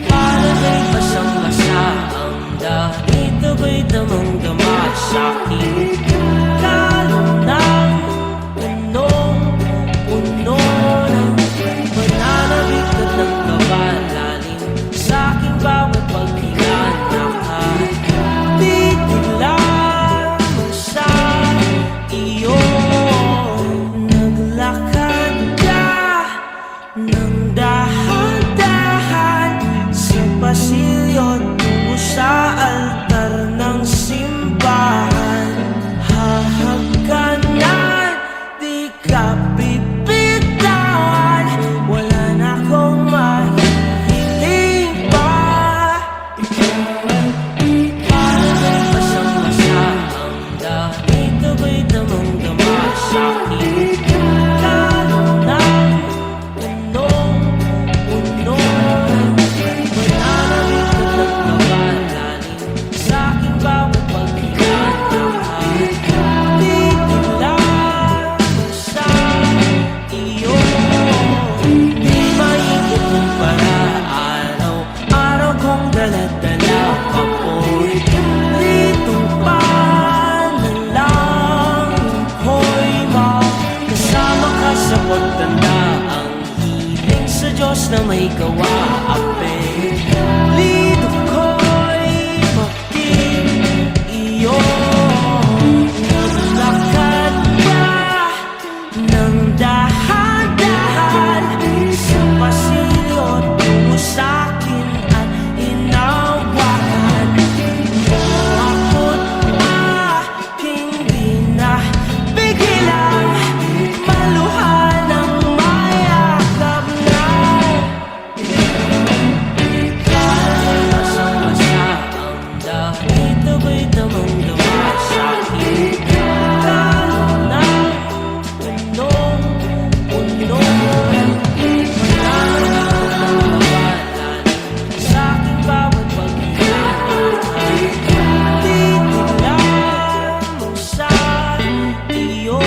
Para ba'y basang-basa ang dahil ito ba'y damang-dama sa'king kalong ng punong-puno ng pananabik at ng kabalalim sa'king bawat paghinga. Nakatitig lamang sa iyo, naglakad ka ng dahan-dahan sa pasilyo tungo sa altar ng simbahan. Hahagkanan, di ka bibitawan, wala na akong mahihiling pa. Para ba'y basang-basa ang dahil ito ba'y damang-dama sa'king kalong ng punong-puno ng pananabik at ng kabalalim sa'king bawat paghinga. Nakatitig lamang sa iyo, di maikot kung para araw-araw kong dala-dala paboritong panalangin ko'y makasama ka sa pagtanda. Ang hiling sa Diyos na may gawa, apelido ko'y maging iyo. Naglakad ka ng dahan-dahan sa pasilyo tungo sa'kin at hinawakan mo ako't aking pinapigilan maluhan ng mayakap na. Para basang-basa ang dahil ito ba'y damang-dama sa'king kalong ng punong-puno ng pananabik at ng kabalalim sa'king bawat paghinga. Nakatitig lamang sa iyo.